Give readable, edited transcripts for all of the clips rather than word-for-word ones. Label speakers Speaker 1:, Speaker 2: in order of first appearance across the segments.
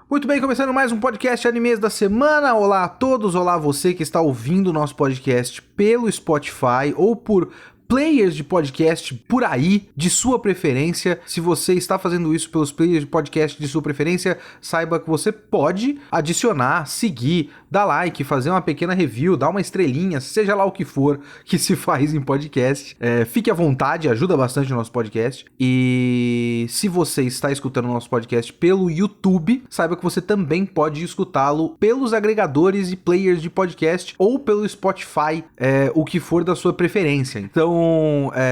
Speaker 1: Muito bem, começando mais um podcast Animes da Semana. Olá a todos, olá você que está ouvindo o nosso podcast pelo Spotify ou por players de podcast por aí, de sua preferência. Se você está fazendo isso pelos players de podcast de sua preferência, saiba que você pode adicionar, seguir, dar like, fazer uma pequena review, dar uma estrelinha, seja lá o que for que se faz em podcast. Fique à vontade, ajuda bastante o nosso podcast. E se você está escutando o nosso podcast pelo YouTube, saiba que você também pode escutá-lo pelos agregadores e players de podcast ou pelo Spotify, o que for da sua preferência. Então,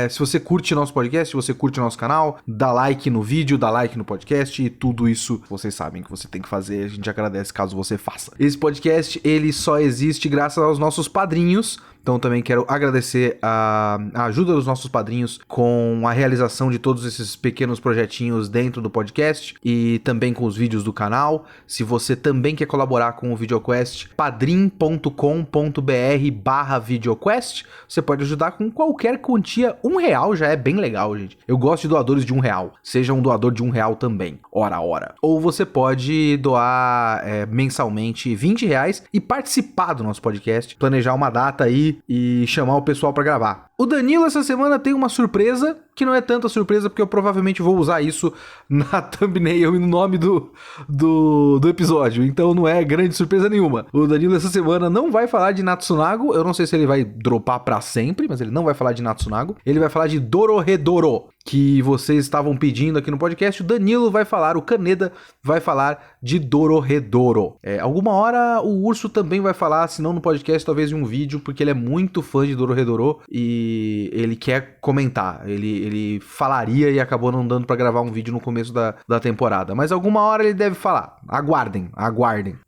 Speaker 1: se você curte nosso podcast, se você curte nosso canal, dá like no vídeo, dá like no podcast e tudo isso vocês sabem que você tem que fazer. A gente agradece caso você faça. Esse podcast, ele só existe graças aos nossos padrinhos. Então também quero agradecer a ajuda dos nossos padrinhos com a realização de todos esses pequenos projetinhos dentro do podcast e também com os vídeos do canal. Se você também quer colaborar com o VideoQuest, padrim.com.br/VideoQuest, você pode ajudar com qualquer quantia. R$1 já é bem legal, gente. Eu gosto de doadores de R$1. Seja um doador de R$1 também, ora. Ou você pode doar mensalmente R$20 e participar do nosso podcast, planejar uma data aí e chamar o pessoal pra gravar. O Danilo essa semana tem uma surpresa, que não é tanta surpresa porque eu provavelmente vou usar isso na thumbnail e no nome do episódio, então não é grande surpresa nenhuma. O Danilo essa semana não vai falar de Natsunago, eu não sei se ele vai dropar pra sempre, mas ele não vai falar de Natsunago, ele vai falar de Dorohedoro, que vocês estavam pedindo aqui no podcast. O Danilo vai falar, o Kaneda vai falar de Dorohedoro. Alguma hora o Urso também vai falar, se não no podcast, talvez em um vídeo, porque ele é muito fã de Dorohedoro e ele quer comentar. Ele falaria e acabou não dando pra gravar um vídeo no começo da temporada. Mas alguma hora ele deve falar. Aguardem.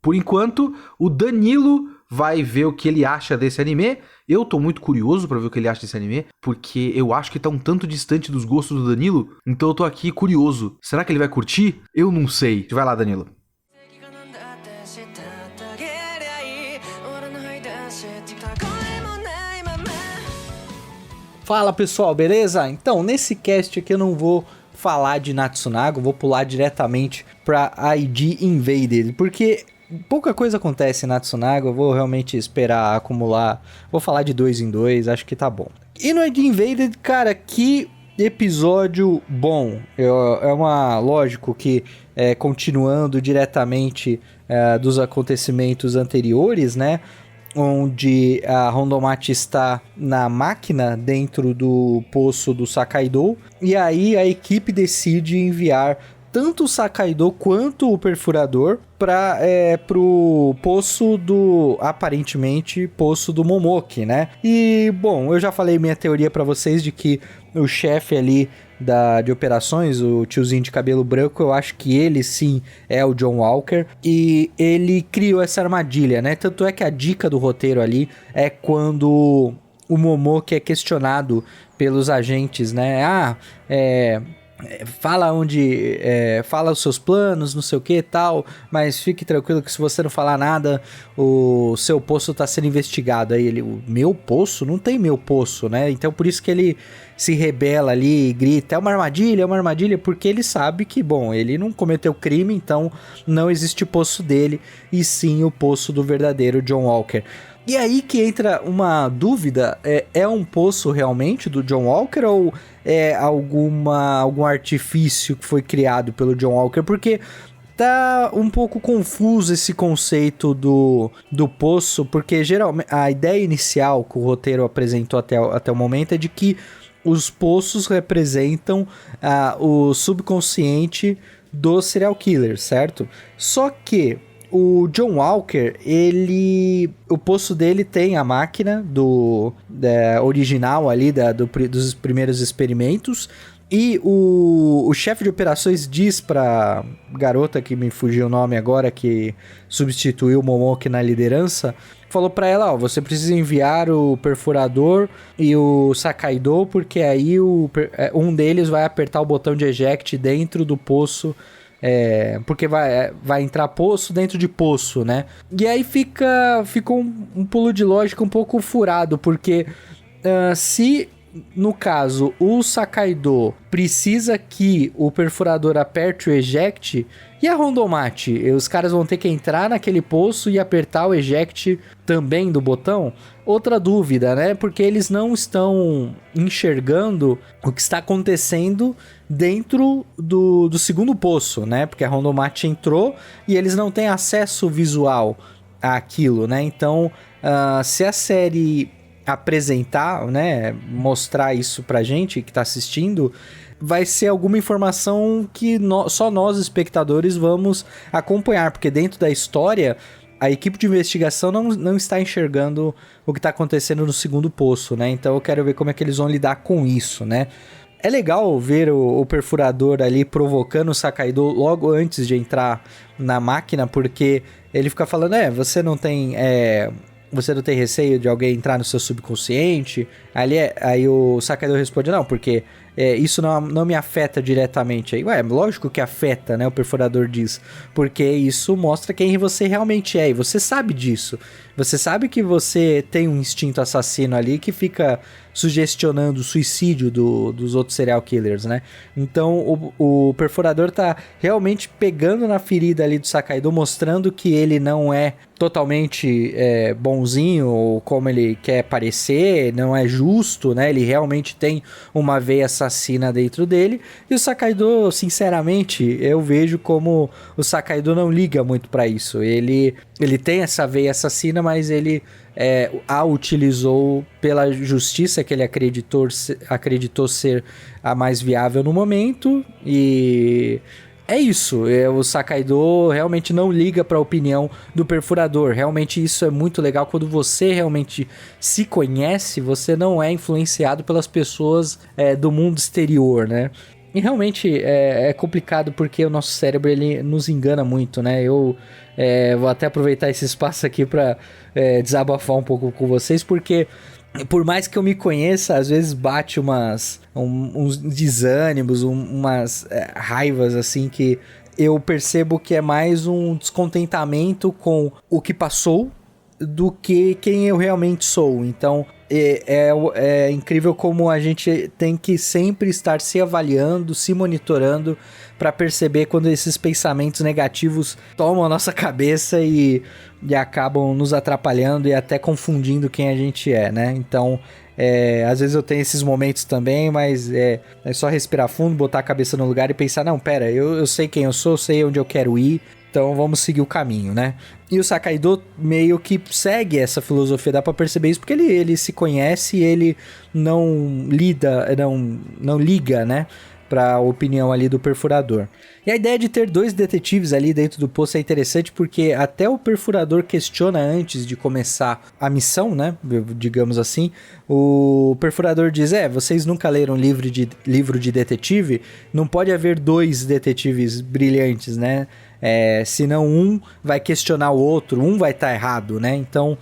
Speaker 1: Por enquanto, o Danilo vai ver o que ele acha desse anime. Eu tô muito curioso pra ver o que ele acha desse anime, porque eu acho que tá um tanto distante dos gostos do Danilo, então eu tô aqui curioso. Será que ele vai curtir? Eu não sei. Vai lá, Danilo.
Speaker 2: Fala pessoal, beleza? Então, nesse cast aqui eu não vou falar de Natsunago, vou pular diretamente pra ID Invaded, porque pouca coisa acontece em Natsunago, eu vou realmente esperar acumular, vou falar de 2 em 2, acho que tá bom. E no ID Invaded, cara, que episódio bom, lógico que continuando diretamente dos acontecimentos anteriores, né, onde a Rondomate está na máquina dentro do poço do Sakaido, e aí a equipe decide enviar tanto o Sakaido quanto o perfurador para pro poço aparentemente, poço do Momoki, né? E, bom, eu já falei minha teoria para vocês de que o chefe ali de operações, o tiozinho de cabelo branco, eu acho que ele sim é o John Walker, e ele criou essa armadilha, né? Tanto é que a dica do roteiro ali é quando o Momoki é questionado pelos agentes, né? Fala fala os seus planos, não sei o que e tal, mas fique tranquilo que se você não falar nada, o seu poço tá sendo investigado. Aí ele, o meu poço? Não tem meu poço, né? Então por isso que ele se rebela ali e grita, é uma armadilha, porque ele sabe que, bom, ele não cometeu crime, então não existe poço dele, e sim o poço do verdadeiro John Walker. E aí que entra uma dúvida, é um poço realmente do John Walker ou é algum artifício que foi criado pelo John Walker? Porque tá um pouco confuso esse conceito do poço, porque geralmente a ideia inicial que o roteiro apresentou até o momento é de que os poços representam o subconsciente do serial killer, certo? Só que o John Walker, o poço dele tem a máquina original ali dos primeiros experimentos, e o chefe de operações diz pra garota, que me fugiu o nome agora, que substituiu o Momoki na liderança, falou pra ela, você precisa enviar o perfurador e o Sakaido, porque aí um deles vai apertar o botão de eject dentro do poço, porque vai entrar poço dentro de poço, né? E aí ficou um pulo de lógica um pouco furado, porque se no caso, o Sakaido precisa que o perfurador aperte o eject, e a Rondomate? Os caras vão ter que entrar naquele poço e apertar o eject também do botão? Outra dúvida, né? Porque eles não estão enxergando o que está acontecendo dentro do segundo poço, né? Porque a Rondomate entrou e eles não têm acesso visual àquilo, né? Então, se a série apresentar, né, mostrar isso pra gente que tá assistindo, vai ser alguma informação que só nós, espectadores, vamos acompanhar, porque dentro da história, a equipe de investigação não está enxergando o que está acontecendo no segundo poço, né? Então eu quero ver como é que eles vão lidar com isso, né? É legal ver o perfurador ali provocando o Sakaido logo antes de entrar na máquina, porque ele fica falando, você não tem receio de alguém entrar no seu subconsciente? Aí o Sakaido responde, não, porque isso não me afeta diretamente. Aí, lógico que afeta, né? O perfurador diz, porque isso mostra quem você realmente é, e você sabe disso. Você sabe que você tem um instinto assassino ali que fica sugestionando o suicídio dos outros serial killers, né? Então o perfurador tá realmente pegando na ferida ali do Sakaido, mostrando que ele não é totalmente bonzinho, ou como ele quer parecer, não é justo, né? Ele realmente tem uma veia assassina dentro dele, e o Sakaido, sinceramente, eu vejo como o Sakaido não liga muito pra isso. Ele tem essa veia assassina, mas ele a utilizou pela justiça que ele acreditou ser a mais viável no momento, e é isso. O Sakaido realmente não liga para a opinião do perfurador. Realmente isso é muito legal. Quando você realmente se conhece, você não é influenciado pelas pessoas do mundo exterior, né? E realmente é complicado porque o nosso cérebro ele nos engana muito, né? Eu vou até aproveitar esse espaço aqui para desabafar um pouco com vocês, porque por mais que eu me conheça, às vezes bate uns desânimos, umas raivas assim, que eu percebo que é mais um descontentamento com o que passou do que quem eu realmente sou. Então é incrível como a gente tem que sempre estar se avaliando, se monitorando, para perceber quando esses pensamentos negativos tomam a nossa cabeça e acabam nos atrapalhando e até confundindo quem a gente é, né? Então, às vezes eu tenho esses momentos também, mas é só respirar fundo, botar a cabeça no lugar e pensar, não, pera, eu sei quem eu sou, sei onde eu quero ir, então vamos seguir o caminho, né? E o Sakaido meio que segue essa filosofia, dá pra perceber isso, porque ele se conhece e ele não liga, né, pra opinião ali do perfurador. E a ideia de ter dois detetives ali dentro do poço é interessante, porque até o perfurador questiona antes de começar a missão, né, digamos assim. O perfurador diz, vocês nunca leram livro de detetive? Não pode haver dois detetives brilhantes, né? Senão um vai questionar o outro, um vai estar errado, né? Então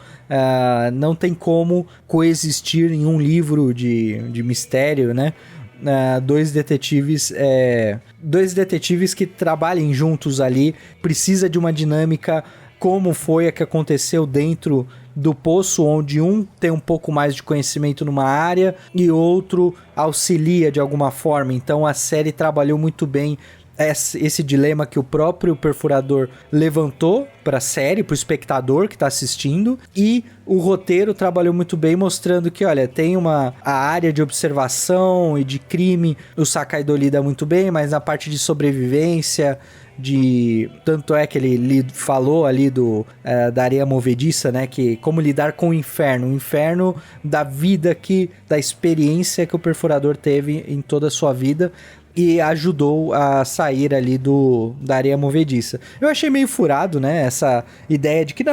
Speaker 2: não tem como coexistir em um livro de mistério, né? Dois detetives que trabalhem juntos ali, precisa de uma dinâmica como foi a que aconteceu dentro do poço, onde um tem um pouco mais de conhecimento numa área e outro auxilia de alguma forma. Então a série trabalhou muito bem esse dilema que o próprio perfurador levantou para a série, para o espectador que está assistindo, e o roteiro trabalhou muito bem, mostrando que, olha, tem a área de observação e de crime, o Sakaido lida muito bem, mas na parte de sobrevivência, tanto é que ele falou ali da areia movediça, né, que como lidar com o inferno da vida da experiência que o perfurador teve em toda a sua vida, e ajudou a sair ali da areia movediça. Eu achei meio furado, né, essa ideia de que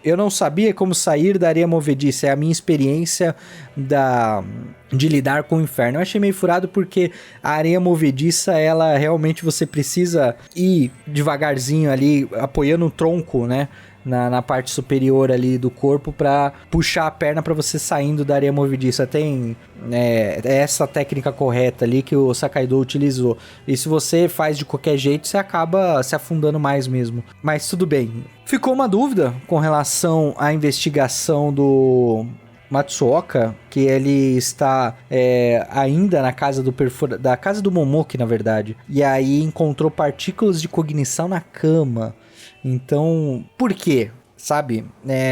Speaker 2: eu não sabia como sair da areia movediça, é a minha experiência de lidar com o inferno. Eu achei meio furado porque a areia movediça, ela realmente você precisa ir devagarzinho ali, apoiando o tronco, né, na parte superior ali do corpo para puxar a perna para você saindo da areia movediça. Tem essa técnica correta ali que o Sakaido utilizou. E se você faz de qualquer jeito, você acaba se afundando mais mesmo. Mas tudo bem. Ficou uma dúvida com relação à investigação do Matsuoka, que ele está ainda na casa da casa do Momoki, na verdade. E aí encontrou partículas de cognição na cama. Então, por quê? Sabe,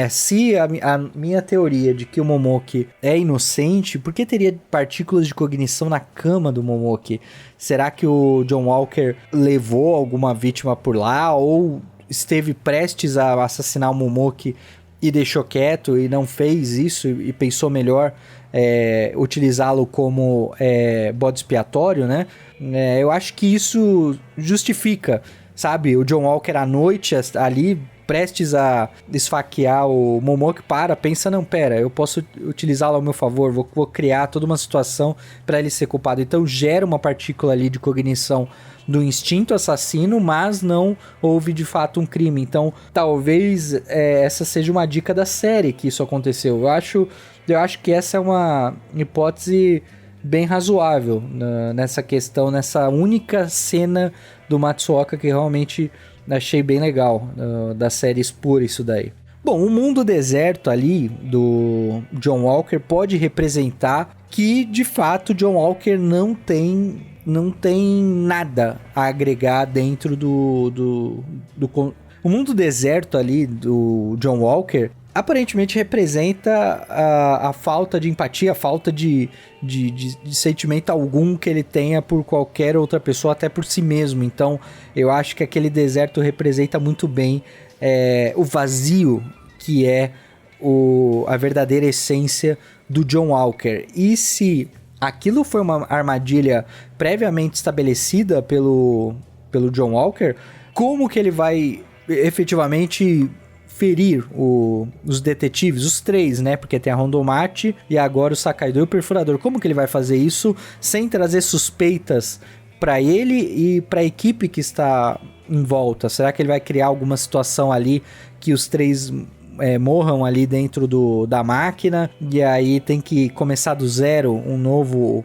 Speaker 2: se a minha teoria de que o Momoki é inocente, por que teria partículas de cognição na cama do Momoki? Será que o John Walker levou alguma vítima por lá ou esteve prestes a assassinar o Momoki e deixou quieto e não fez isso e pensou melhor utilizá-lo como bode expiatório, né? Eu acho que isso justifica, sabe, o John Walker à noite ali prestes a esfaquear o Momoki, pensa, não, pera, eu posso utilizá-lo ao meu favor, vou criar toda uma situação para ele ser culpado. Então gera uma partícula ali de cognição do instinto assassino, mas não houve de fato um crime. Então talvez essa seja uma dica da série que isso aconteceu. Eu acho que essa é uma hipótese bem razoável nessa questão, nessa única cena do Matsuoka que realmente achei bem legal, da série expor isso daí. Bom, o mundo deserto ali do John Walker pode representar que, de fato, John Walker não tem nada a agregar dentro o mundo deserto ali do John Walker aparentemente representa a falta de empatia, a falta de sentimento algum que ele tenha por qualquer outra pessoa, até por si mesmo. Então, eu acho que aquele deserto representa muito bem o vazio que é a verdadeira essência do John Walker. E se aquilo foi uma armadilha previamente estabelecida pelo John Walker, como que ele vai efetivamente ferir os detetives, os três, né? Porque tem a Rondomachi e agora o Sakaido e o Perfurador. Como que ele vai fazer isso sem trazer suspeitas para ele e para a equipe que está em volta? Será que ele vai criar alguma situação ali que os três morram ali dentro da máquina e aí tem que começar do zero um novo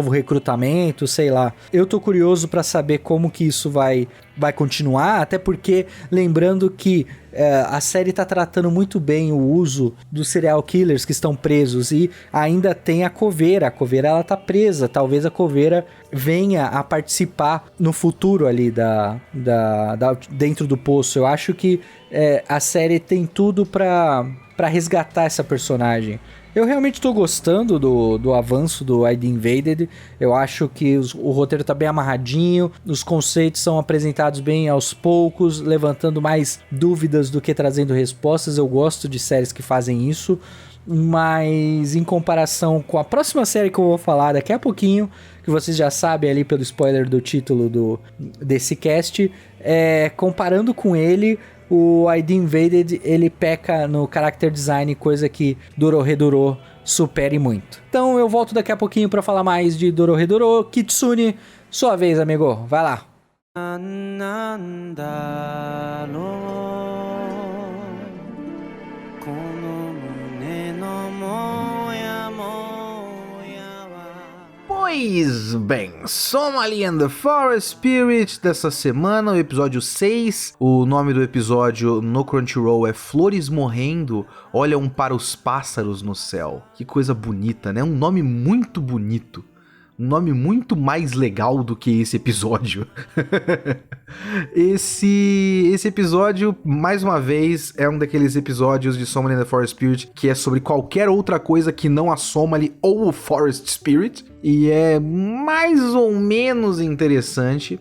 Speaker 2: recrutamento, sei lá. Eu tô curioso para saber como que isso vai continuar, até porque lembrando que a série tá tratando muito bem o uso dos serial killers que estão presos e ainda tem a Coveira. A Coveira ela tá presa, talvez a Coveira venha a participar no futuro ali dentro do poço. Eu acho que a série tem tudo pra resgatar essa personagem. Eu realmente tô gostando do avanço do ID Invaded. Eu acho que o roteiro tá bem amarradinho, os conceitos são apresentados bem aos poucos, levantando mais dúvidas do que trazendo respostas. Eu gosto de séries que fazem isso, mas em comparação com a próxima série que eu vou falar daqui a pouquinho, que vocês já sabem ali pelo spoiler do título desse cast, comparando com ele, o ID Invaded, ele peca no character design, coisa que Dorohedoro supere muito. Então eu volto daqui a pouquinho pra falar mais de Dorohedoro. Kitsune, sua vez, amigo. Vai lá.
Speaker 1: Pois bem, Somali and the Forest Spirit dessa semana, o episódio 6. O nome do episódio no Crunchyroll é Flores Morrendo, Olham para os Pássaros no Céu. Que coisa bonita, né? Um nome muito bonito. Um nome muito mais legal do que esse episódio. Esse episódio, mais uma vez, é um daqueles episódios de Somali and the Forest Spirit que é sobre qualquer outra coisa que não a Somali ou o Forest Spirit. E é mais ou menos interessante.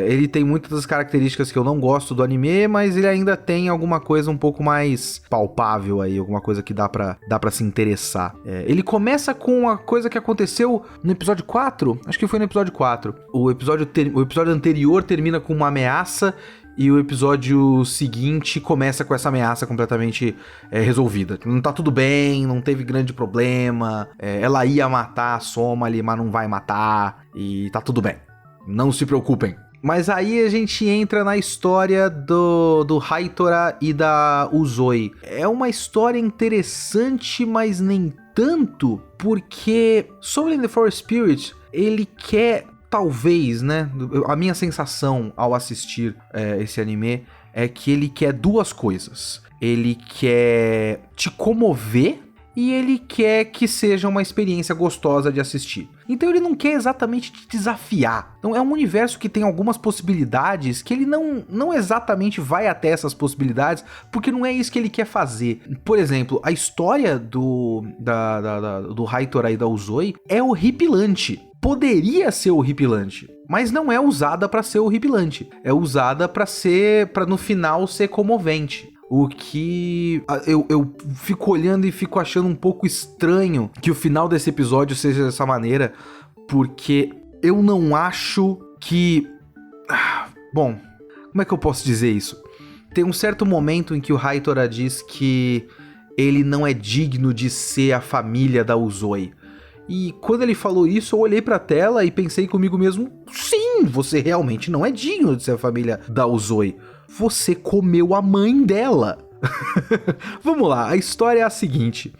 Speaker 1: Ele tem muitas das características que eu não gosto do anime, mas ele ainda tem alguma coisa um pouco mais palpável aí, alguma coisa que dá pra se interessar. Ele começa com a coisa que aconteceu no episódio 4, acho que foi no episódio 4. O episódio anterior termina com uma ameaça e o episódio seguinte começa com essa ameaça completamente resolvida. Não tá tudo bem, não teve grande problema, ela ia matar a Somali, mas não vai matar, e tá tudo bem. Não se preocupem. Mas aí a gente entra na história do Haitora e da Uzoi. É uma história interessante, mas nem tanto, porque Soul in the Forest Spirit, ele quer talvez, né, a minha sensação ao assistir esse anime é que ele quer duas coisas. Ele quer te comover e ele quer que seja uma experiência gostosa de assistir. Então ele não quer exatamente te desafiar. Então é um universo que tem algumas possibilidades que ele não exatamente vai até essas possibilidades, porque não é isso que ele quer fazer. Por exemplo, a história do Haitora e da Uzui é horripilante. Poderia ser horripilante, mas não é usada pra ser horripilante. É usada pra no final ser comovente. O que eu fico olhando e fico achando um pouco estranho que o final desse episódio seja dessa maneira, porque eu não acho que... Bom, como é que eu posso dizer isso? Tem um certo momento em que o Haitora diz que ele não é digno de ser a família da Uzui. E quando ele falou isso, eu olhei pra tela e pensei comigo mesmo, sim, você realmente não é digno de ser a família da Uzui. Você comeu a mãe dela. Vamos lá, a história é a seguinte.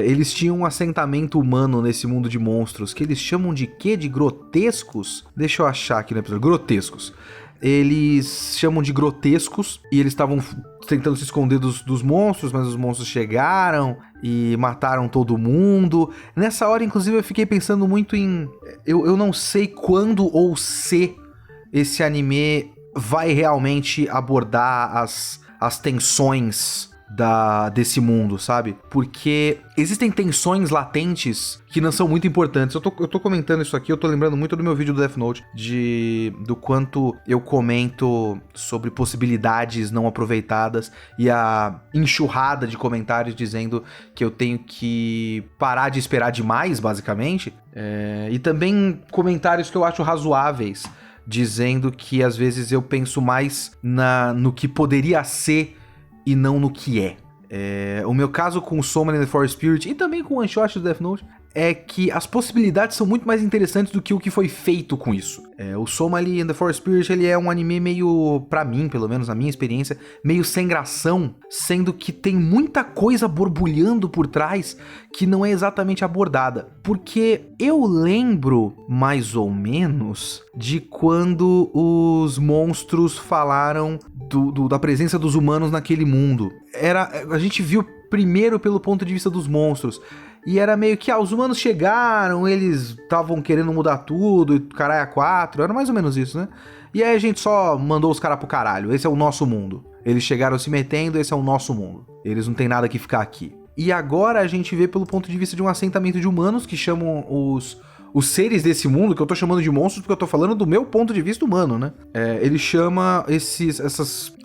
Speaker 1: Eles tinham um assentamento humano nesse mundo de monstros, que eles chamam de quê? De grotescos? Deixa eu achar aqui no episódio. Grotescos. Eles chamam de grotescos e eles estavam tentando se esconder dos monstros, mas os monstros chegaram e mataram todo mundo. Nessa hora, inclusive, eu fiquei pensando muito em... Eu não sei quando ou se esse anime vai realmente abordar as tensões desse mundo, sabe? Porque existem tensões latentes que não são muito importantes. Eu tô comentando isso aqui, eu tô lembrando muito do meu vídeo do Death Note, do quanto eu comento sobre possibilidades não aproveitadas e a enxurrada de comentários dizendo que eu tenho que parar de esperar demais, basicamente. E também comentários que eu acho razoáveis, dizendo que às vezes eu penso mais no que poderia ser e não no que é. O meu caso com o Soma and the Forest Spirit e também com o One Shot do Death Note é que as possibilidades são muito mais interessantes do que o que foi feito com isso. O Soma and the Forest Spirit, ele é um anime meio, pra mim, pelo menos na minha experiência, meio sem gração, sendo que tem muita coisa borbulhando por trás que não é exatamente abordada. Porque eu lembro, mais ou menos, de quando os monstros falaram da presença dos humanos naquele mundo. A gente viu primeiro pelo ponto de vista dos monstros. E era meio que, os humanos chegaram, eles estavam querendo mudar tudo, e caralho a quatro, era mais ou menos isso, né? E aí a gente só mandou os caras pro caralho, esse é o nosso mundo. Eles chegaram se metendo, esse é o nosso mundo. Eles não tem nada que ficar aqui. E agora a gente vê pelo ponto de vista de um assentamento de humanos que chamam os seres desse mundo, que eu tô chamando de monstros porque eu tô falando do meu ponto de vista humano, né? Ele chama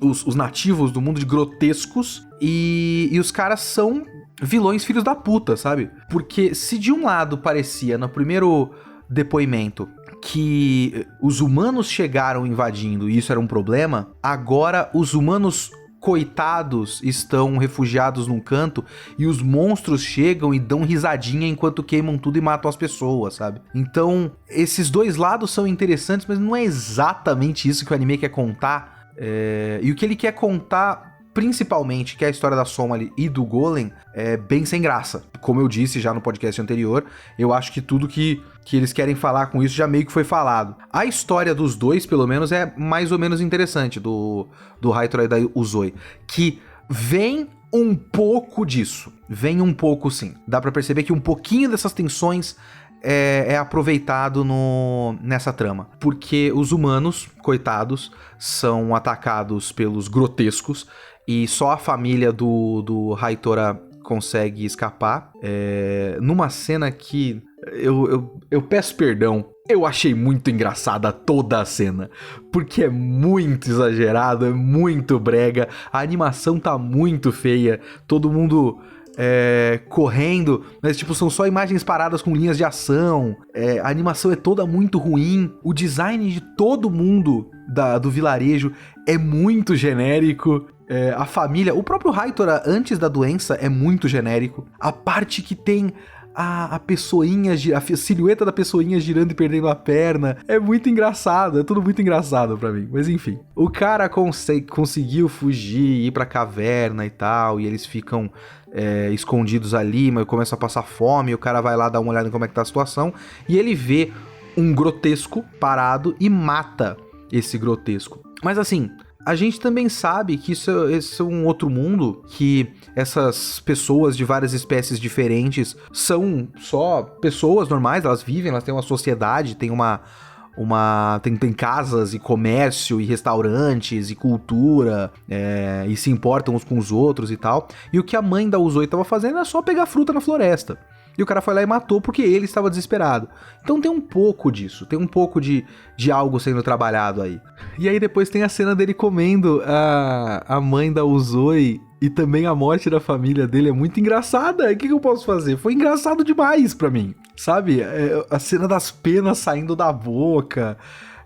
Speaker 1: os nativos do mundo de grotescos e os caras são vilões filhos da puta, sabe? Porque se de um lado parecia, no primeiro depoimento, que os humanos chegaram invadindo e isso era um problema, agora os humanos coitados estão refugiados num canto e os monstros chegam e dão risadinha enquanto queimam tudo e matam as pessoas, sabe? Então, esses dois lados são interessantes, mas não é exatamente isso que o anime quer contar. E o que ele quer contar, principalmente, que é a história da Soma e do Golem, é bem sem graça. Como eu disse já no podcast anterior, eu acho que tudo que eles querem falar com isso já meio que foi falado. A história dos dois, pelo menos, é mais ou menos interessante, do Haitora e da Uzui, que vem um pouco disso. Vem um pouco, sim. Dá pra perceber que um pouquinho dessas tensões é aproveitado nessa trama. Porque os humanos, coitados, são atacados pelos grotescos e só a família do Haitora consegue escapar. Numa cena que eu peço perdão, eu achei muito engraçada toda a cena, porque é muito exagerado, é muito brega, a animação tá muito feia, todo mundo correndo, mas tipo, são só imagens paradas com linhas de ação, a animação é toda muito ruim, o design de todo mundo do vilarejo é muito genérico. A família, o próprio Haitora antes da doença é muito genérico. A parte que tem a pessoinha, a silhueta da pessoinha girando e perdendo a perna é muito engraçado, é tudo muito engraçado pra mim. Mas enfim, o cara conseguiu fugir, ir pra caverna e tal, e eles ficam escondidos ali, mas começam a passar fome, e o cara vai lá dar uma olhada em como é que tá a situação, e ele vê um grotesco parado e mata esse grotesco. Mas assim, a gente também sabe que esse é um outro mundo, que essas pessoas de várias espécies diferentes são só pessoas normais, elas vivem, elas têm uma sociedade, tem tem casas e comércio e restaurantes e cultura, e se importam uns com os outros e tal. E o que a mãe da Uzui estava fazendo é só pegar fruta na floresta. E o cara foi lá e matou porque ele estava desesperado. Então tem um pouco disso, tem um pouco de algo sendo trabalhado aí. E aí depois tem a cena dele comendo a mãe da Uzui, e também a morte da família dele é muito engraçada. O que eu posso fazer? Foi engraçado demais pra mim, sabe? A cena das penas saindo da boca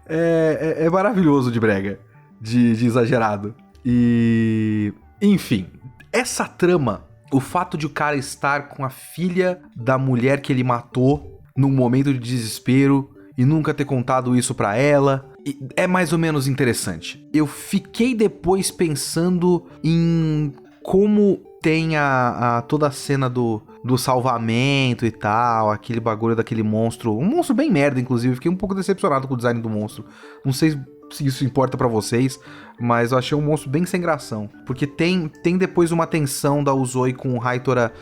Speaker 1: é maravilhoso de brega, de exagerado. E... enfim, essa trama... O fato de o cara estar com a filha da mulher que ele matou num momento de desespero e nunca ter contado isso pra ela é mais ou menos interessante. Eu fiquei depois pensando em como tem toda a cena do salvamento e tal, aquele bagulho daquele monstro, um monstro bem merda, inclusive. Fiquei um pouco decepcionado com o design do monstro. Não sei se isso importa pra vocês, mas eu achei um monstro bem sem gração. Porque tem depois uma tensão da Uzui com o Haitora,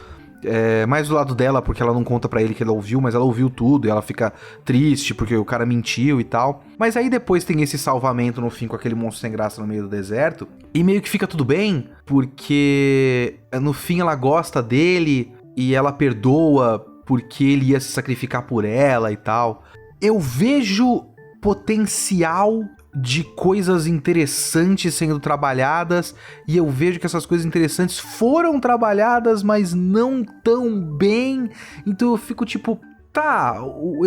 Speaker 1: mais do lado dela, porque ela não conta pra ele que ela ouviu, mas ela ouviu tudo e ela fica triste porque o cara mentiu e tal. Mas aí depois tem esse salvamento no fim com aquele monstro sem graça no meio do deserto, e meio que fica tudo bem, porque no fim ela gosta dele e ela perdoa porque ele ia se sacrificar por ela e tal. Eu vejo potencial de coisas interessantes sendo trabalhadas, e eu vejo que essas coisas interessantes foram trabalhadas, mas não tão bem. Então eu fico tipo, tá,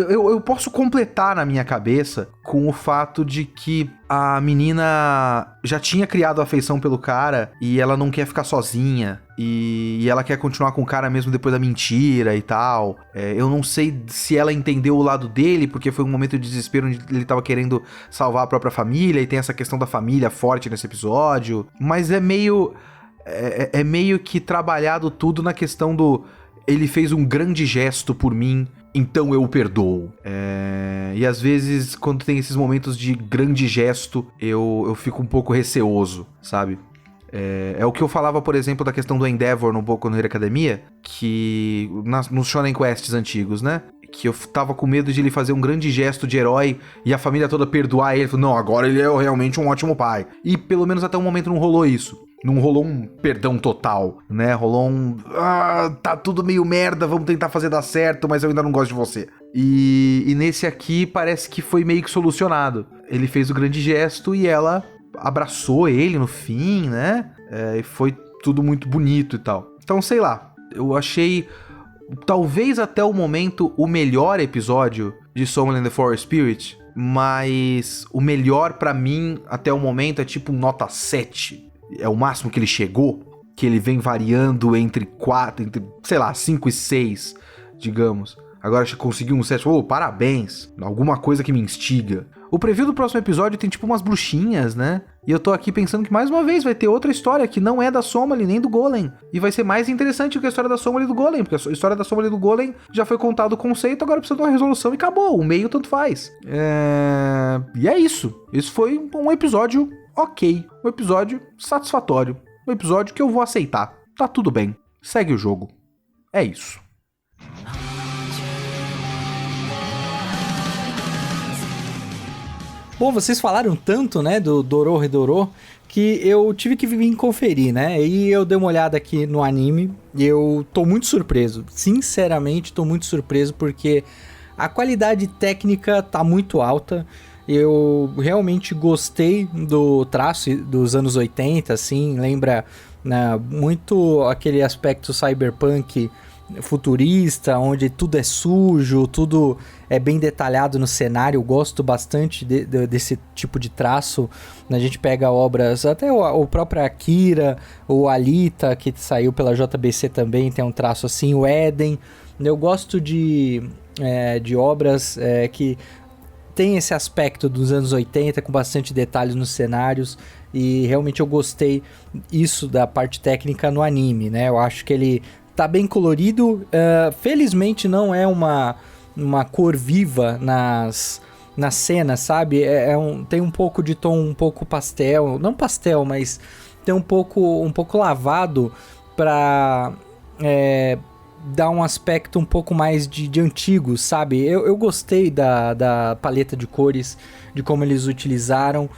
Speaker 1: eu posso completar na minha cabeça com o fato de que a menina já tinha criado afeição pelo cara e ela não quer ficar sozinha, e ela quer continuar com o cara mesmo depois da mentira e tal. Eu não sei se ela entendeu o lado dele, porque foi um momento de desespero onde ele tava querendo salvar a própria família, e tem essa questão da família forte nesse episódio, mas é meio que trabalhado tudo na questão do ele fez um grande gesto por mim, então eu o perdoo. E às vezes, quando tem esses momentos de grande gesto, eu fico um pouco receoso, sabe? É o que eu falava, por exemplo, da questão do Endeavor no Boku no Hero Academia, que nos Shonen Quests antigos, né? Que eu tava com medo de ele fazer um grande gesto de herói e a família toda perdoar ele. Não, agora ele é realmente um ótimo pai. E pelo menos até o momento não rolou isso. Não rolou um perdão total, né? Rolou um... tá tudo meio merda, vamos tentar fazer dar certo, mas eu ainda não gosto de você. E nesse aqui parece que foi meio que solucionado. Ele fez o grande gesto e ela abraçou ele no fim, né? E foi tudo muito bonito e tal. Então, sei lá, eu achei... talvez até o momento o melhor episódio de Someone in the Forest Spirit, mas o melhor pra mim até o momento é tipo nota 7. É o máximo que ele chegou, que ele vem variando entre 5 e 6, digamos. Agora conseguiu um 7, parabéns, alguma coisa que me instiga. O preview do próximo episódio tem tipo umas bruxinhas, né? E eu tô aqui pensando que mais uma vez vai ter outra história que não é da Somali nem do Golem. E vai ser mais interessante que a história da Somali e do Golem, porque a história da Somali e do Golem já foi contado o conceito, agora precisa de uma resolução e acabou. O meio tanto faz. E é isso. Esse foi um episódio ok. Um episódio satisfatório. Um episódio que eu vou aceitar. Tá tudo bem. Segue o jogo. É isso.
Speaker 2: Bom, vocês falaram tanto, né, do Dorohedoro, que eu tive que vir conferir, né? E eu dei uma olhada aqui no anime e eu tô muito surpreso. Sinceramente, tô muito surpreso porque a qualidade técnica tá muito alta. Eu realmente gostei do traço dos anos 80, assim, lembra, né, muito aquele aspecto cyberpunk futurista, onde tudo é sujo, tudo é bem detalhado no cenário. Eu gosto bastante desse tipo de traço. A gente pega obras, até o próprio Akira, o Alita, que saiu pela JBC também, tem um traço assim, o Eden. Eu gosto de obras que tem esse aspecto dos anos 80, com bastante detalhes nos cenários, e realmente eu gostei isso da parte técnica no anime, né? Eu acho que ele tá bem colorido, felizmente não é uma uma cor viva nas cenas, sabe? Tem um pouco de tom um pouco pastel, não pastel, mas tem um pouco lavado pra dar um aspecto um pouco mais de antigo, sabe? Eu gostei da paleta de cores, de como eles utilizaram.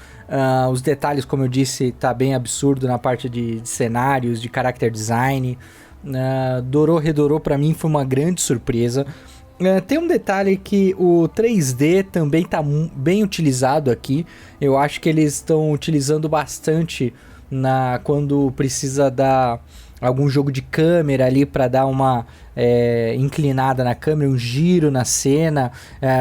Speaker 2: Os detalhes, como eu disse, tá bem absurdo na parte de cenários, de character design. Dororedoro pra mim foi uma grande surpresa. Tem um detalhe que o 3D também tá bem utilizado aqui. Eu acho que eles estão utilizando bastante quando precisa dar algum jogo de câmera ali para dar uma inclinada na câmera, um giro na cena.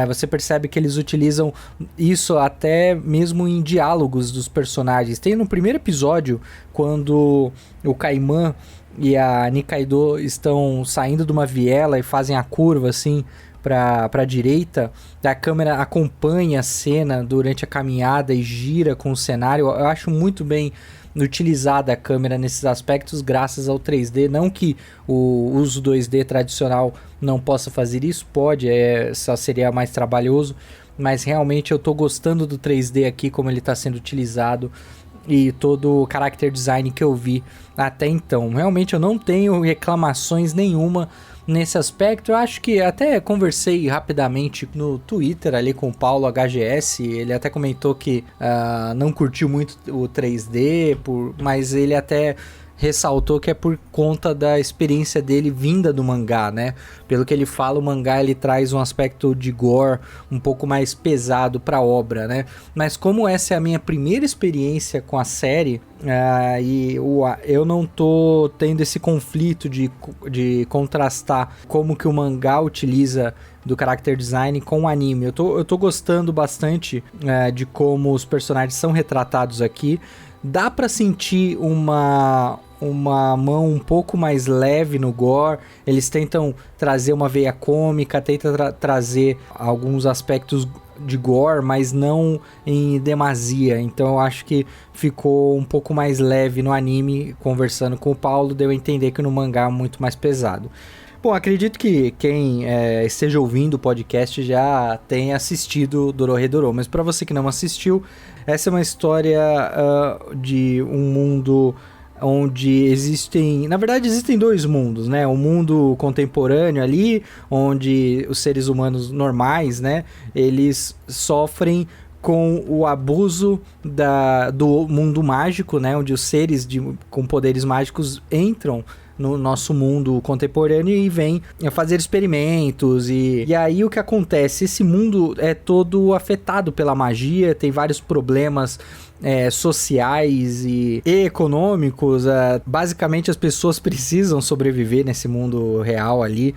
Speaker 2: Você percebe que eles utilizam isso até mesmo em diálogos dos personagens. Tem no primeiro episódio, quando o Caimã e a Nikaido estão saindo de uma viela e fazem a curva assim pra direita, a câmera acompanha a cena durante a caminhada e gira com o cenário. Eu acho muito bem utilizada a câmera nesses aspectos graças ao 3D, não que o uso 2D tradicional não possa fazer isso, pode, só seria mais trabalhoso, mas realmente eu tô gostando do 3D aqui, como ele está sendo utilizado, e todo o character design que eu vi até então. Realmente eu não tenho reclamações nenhuma nesse aspecto. Eu acho que até conversei rapidamente no Twitter ali com o Paulo HGS, ele até comentou que não curtiu muito o 3D, mas ele até ressaltou que é por conta da experiência dele vinda do mangá, né? Pelo que ele fala, o mangá ele traz um aspecto de gore um pouco mais pesado para a obra, né? Mas como essa é a minha primeira experiência com a série, eu não tô tendo esse conflito de contrastar como que o mangá utiliza do character design com o anime. Eu tô gostando bastante de como os personagens são retratados aqui. Dá pra sentir uma mão um pouco mais leve no gore. Eles tentam trazer uma veia cômica, tentam trazer alguns aspectos de gore, mas não em demasia. Então eu acho que ficou um pouco mais leve no anime. Conversando com o Paulo, deu a entender que no mangá é muito mais pesado. Bom, acredito que quem esteja ouvindo o podcast já tenha assistido Dororedoro, mas para você que não assistiu, essa é uma história de um mundo onde existem dois mundos, né? O mundo contemporâneo ali, onde os seres humanos normais, né, eles sofrem com o abuso do mundo mágico, né, onde os seres com poderes mágicos entram no nosso mundo contemporâneo e vem fazer experimentos e aí o que acontece? Esse mundo é todo afetado pela magia, tem vários problemas sociais e econômicos. Basicamente as pessoas precisam sobreviver nesse mundo real ali.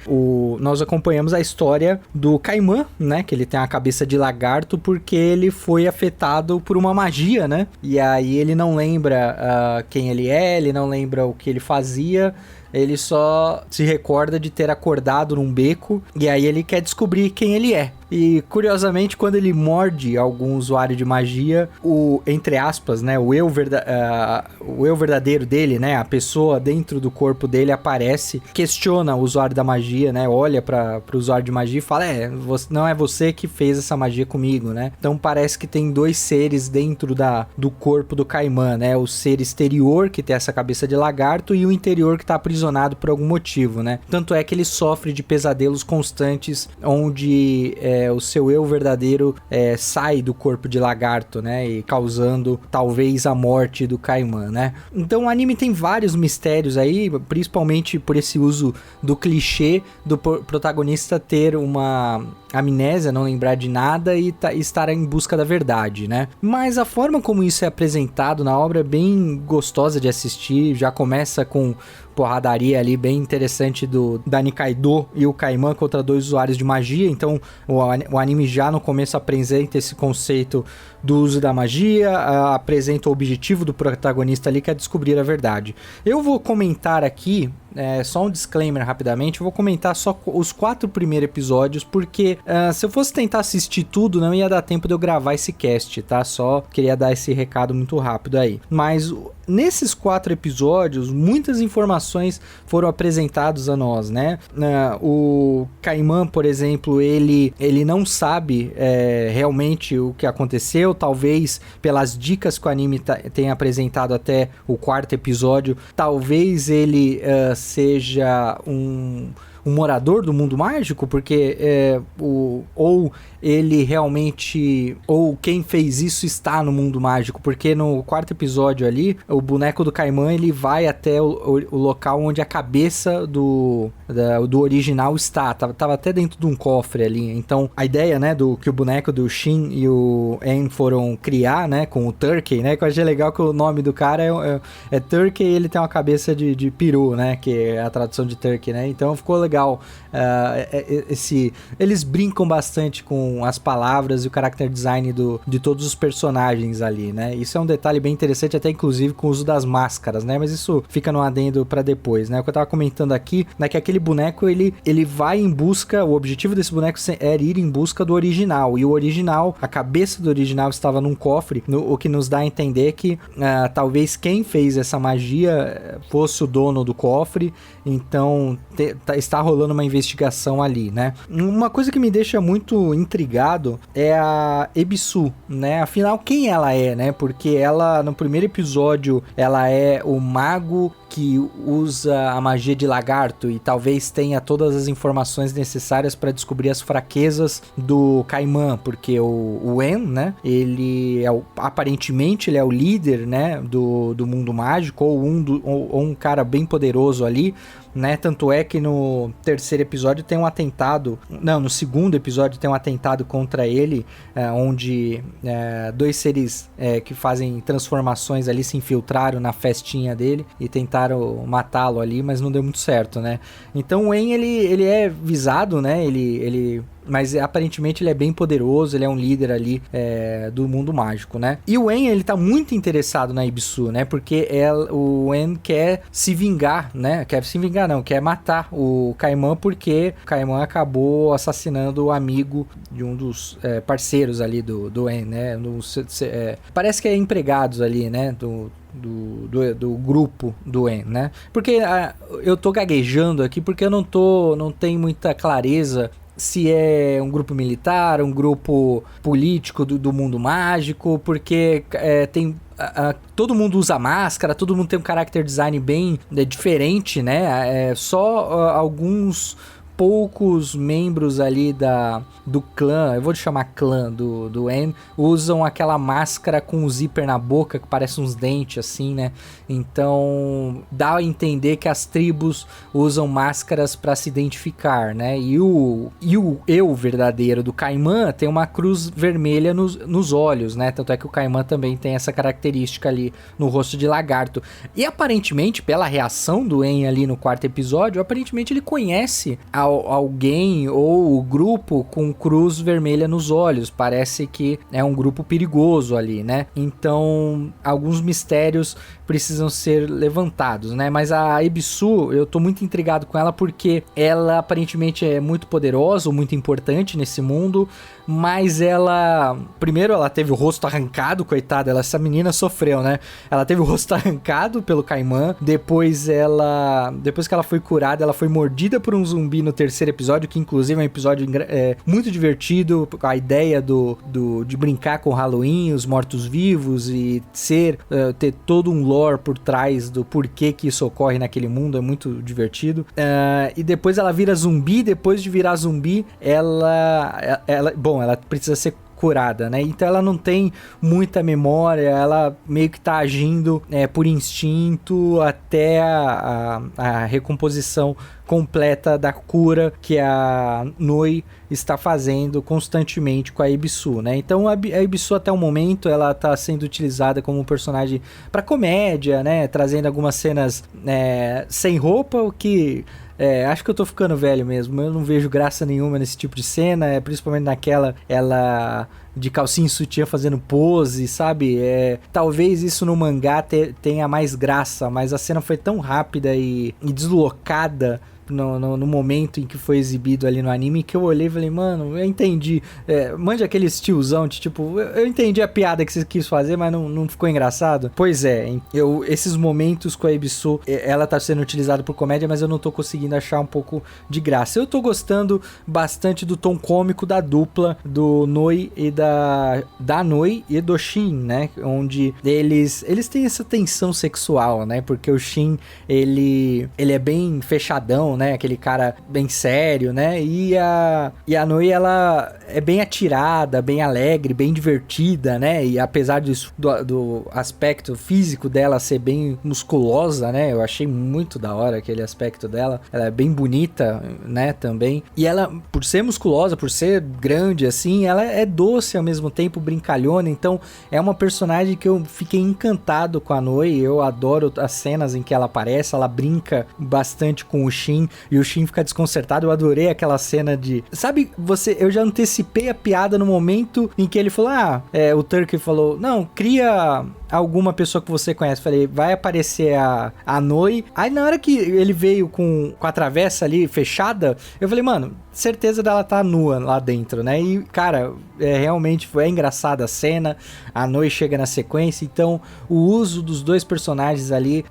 Speaker 2: Nós acompanhamos a história do Caimã, né, que ele tem a cabeça de lagarto porque ele foi afetado por uma magia, né, e aí ele não lembra quem ele é, ele não lembra o que ele fazia. Ele só se recorda de ter acordado num beco e aí ele quer descobrir quem ele é. E curiosamente, quando ele morde algum usuário de magia, entre aspas, né, o eu verdadeiro dele, né, a pessoa dentro do corpo dele aparece, questiona o usuário da magia, né, olha para o usuário de magia e fala, não é você que fez essa magia comigo, né. Então parece que tem dois seres dentro do corpo do Caimã, né, o ser exterior que tem essa cabeça de lagarto e o interior que tá aprisionado por algum motivo, né. Tanto é que ele sofre de pesadelos constantes onde o seu eu verdadeiro sai do corpo de lagarto, né, e causando talvez a morte do Caimã, né. Então o anime tem vários mistérios aí, principalmente por esse uso do clichê do protagonista ter uma amnésia, não lembrar de nada e estar em busca da verdade, né. Mas a forma como isso é apresentado na obra é bem gostosa de assistir, já começa com porradaria ali bem interessante da Nikaido e o Caimã contra dois usuários de magia. Então o anime já no começo apresenta esse conceito do uso da magia, apresenta o objetivo do protagonista ali, que é descobrir a verdade. Eu vou comentar aqui só um disclaimer rapidamente, eu vou comentar só os 4 primeiros episódios, porque se eu fosse tentar assistir tudo, não ia dar tempo de eu gravar esse cast, tá? Só queria dar esse recado muito rápido aí. Mas nesses 4 episódios, muitas informações foram apresentadas a nós, né? O Caimã, por exemplo, ele não sabe realmente o que aconteceu, talvez pelas dicas que o anime tenha apresentado até o 4º episódio, talvez ele seja um morador do mundo mágico, porque ou ele realmente, ou quem fez isso está no mundo mágico, porque no 4º episódio ali, o boneco do Caimã, ele vai até o local onde a cabeça do original está, tava até dentro de um cofre ali, então a ideia, né, que o boneco do Shin e o En foram criar, né, com o Turkey, né, que eu achei legal que o nome do cara é Turkey e ele tem uma cabeça de peru, né, que é a tradução de Turkey, né, então ficou legal, eles brincam bastante com as palavras e o character design de todos os personagens ali, né? Isso é um detalhe bem interessante, até inclusive com o uso das máscaras, né? Mas isso fica no adendo pra depois, né? O que eu tava comentando aqui, né, que aquele boneco, ele vai em busca, o objetivo desse boneco era ir em busca do original, e o original, a cabeça do original estava num cofre, o que nos dá a entender que talvez quem fez essa magia fosse o dono do cofre, então está rolando uma investigação ali, né? Uma coisa que me deixa muito intrigado é a Ebisu, né? Afinal, quem ela é, né? Porque ela, no primeiro episódio, ela é o mago que usa a magia de lagarto e talvez tenha todas as informações necessárias para descobrir as fraquezas do Caimã, porque o En, né? Ele aparentemente ele é o líder, né? Do mundo mágico, ou um cara bem poderoso ali, né? Tanto é que no 3º episódio tem um atentado, no 2º episódio tem um atentado contra ele, onde 2 seres que fazem transformações ali se infiltraram na festinha dele e tentaram matá-lo ali, mas não deu muito certo, né? Então o En, ele é visado, né? Mas aparentemente ele é bem poderoso, ele é um líder ali do mundo mágico, né? E o En, ele tá muito interessado na Ebisu, né? Porque o En quer se vingar, né? Quer matar o Caimã, porque o Caimã acabou assassinando o amigo de um dos parceiros ali do En, né? Parece que é empregados ali, né? Do grupo do En, né? Porque eu tô gaguejando aqui porque eu não tenho muita clareza se é um grupo militar, um grupo político do mundo mágico, porque todo mundo usa máscara, todo mundo tem um character design bem diferente, né? Só alguns poucos membros ali do clã, eu vou chamar clã do En, usam aquela máscara com um zíper na boca que parece uns dentes assim, né? Então dá a entender que as tribos usam máscaras para se identificar, né? E o eu verdadeiro do Caimã tem uma cruz vermelha nos olhos, né? Tanto é que o Caimã também tem essa característica ali no rosto de lagarto. E aparentemente, pela reação do En ali no 4º episódio, aparentemente ele conhece alguém ou o grupo com cruz vermelha nos olhos. Parece que é um grupo perigoso ali, né? Então, alguns mistérios precisam ser levantados, né? Mas a Ebisu, eu tô muito intrigado com ela porque ela aparentemente é muito poderosa, muito importante nesse mundo, mas primeiro ela teve o rosto arrancado, coitada, essa menina sofreu, né? Ela teve o rosto arrancado pelo Caimã, depois que ela foi curada, ela foi mordida por um zumbi no 3º episódio, que inclusive é um episódio muito divertido, a ideia de brincar com o Halloween, os mortos-vivos e ter todo um lore por trás do porquê que isso ocorre naquele mundo, é muito divertido. E depois ela vira zumbi, depois de virar zumbi, ela precisa ser curada, né? Então ela não tem muita memória, ela meio que tá agindo por instinto até a recomposição completa da cura que a Noi está fazendo constantemente com a Ebisu, né? Então a Ebisu até o momento ela tá sendo utilizada como um personagem para comédia, né? Trazendo algumas cenas sem roupa, o que Acho que eu tô ficando velho mesmo. Eu não vejo graça nenhuma nesse tipo de cena, principalmente naquela, ela de calcinha e sutiã fazendo pose, sabe? Talvez isso no mangá tenha mais graça, mas a cena foi tão rápida e deslocada no momento em que foi exibido ali no anime, que eu olhei e falei, mano, eu entendi. Mande aquele tiozão de tipo, eu entendi a piada que você quis fazer, mas não ficou engraçado. Pois é, esses momentos com a Ebisu, ela tá sendo utilizada por comédia, mas eu não tô conseguindo achar um pouco de graça. Eu tô gostando bastante do tom cômico da dupla do Noi e da Noi e do Shin, né? Onde eles têm essa tensão sexual, né? Porque o Shin, ele é bem fechadão, né? Aquele cara bem sério, né? E a Noi, ela é bem atirada, bem alegre, bem divertida, né? E apesar disso, do aspecto físico dela ser bem musculosa, né? Eu achei muito da hora aquele aspecto dela. Ela é bem bonita, né? Também. E ela, por ser musculosa, por ser grande, assim, ela é doce ao mesmo tempo, brincalhona. Então, é uma personagem que eu fiquei encantado com a Noi. Eu adoro as cenas em que ela aparece. Ela brinca bastante com o Shin. E o Shin fica desconcertado. Eu adorei aquela cena de... Sabe, eu já antecipei a piada no momento em que ele falou, o Turkey falou, não, cria alguma pessoa que você conhece. Falei, vai aparecer a Noi. Aí na hora que ele veio com a travessa ali fechada, eu falei, mano, certeza dela tá nua lá dentro, né? E, cara, realmente foi engraçada a cena. A Noi chega na sequência. Então, o uso dos dois personagens ali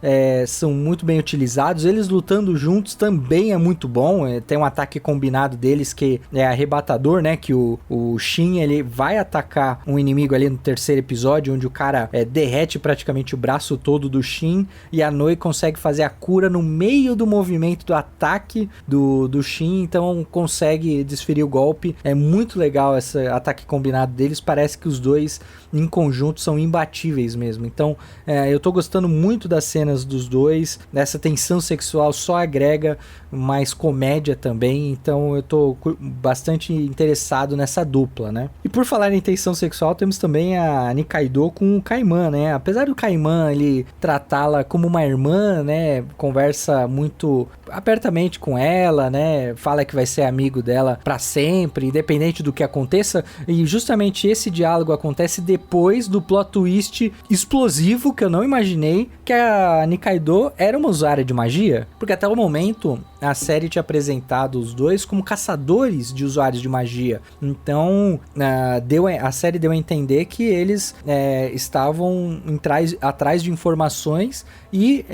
Speaker 2: são muito bem utilizados. Eles lutando juntos também é muito bom. Tem um ataque combinado deles que é arrebatador, né? Que o Shin, ele vai atacar um inimigo ali no terceiro episódio, onde o cara derrete praticamente o braço todo do Shin, e a Noi consegue fazer a cura no meio do movimento do ataque do Shin, então consegue desferir o golpe. É muito legal esse ataque combinado deles, parece que os dois em conjunto são imbatíveis mesmo. Então eu tô gostando muito das cenas dos dois, dessa tensão sexual só agrega mais comédia também, então eu tô bastante interessado nessa dupla, né? E por falar em tensão sexual, temos também a Nikaido com o Kaiman, né? Apesar do Kaiman ele tratá-la como uma irmã, né? Conversa muito abertamente com ela, né? Fala que vai ser amigo dela pra sempre, independente do que aconteça. E justamente esse diálogo acontece depois do plot twist explosivo que eu não imaginei, que a Nikaido era uma usuária de magia, porque até o momento a série tinha apresentado os dois como caçadores de usuários de magia. Então a série deu a entender que eles estavam atrás de informações e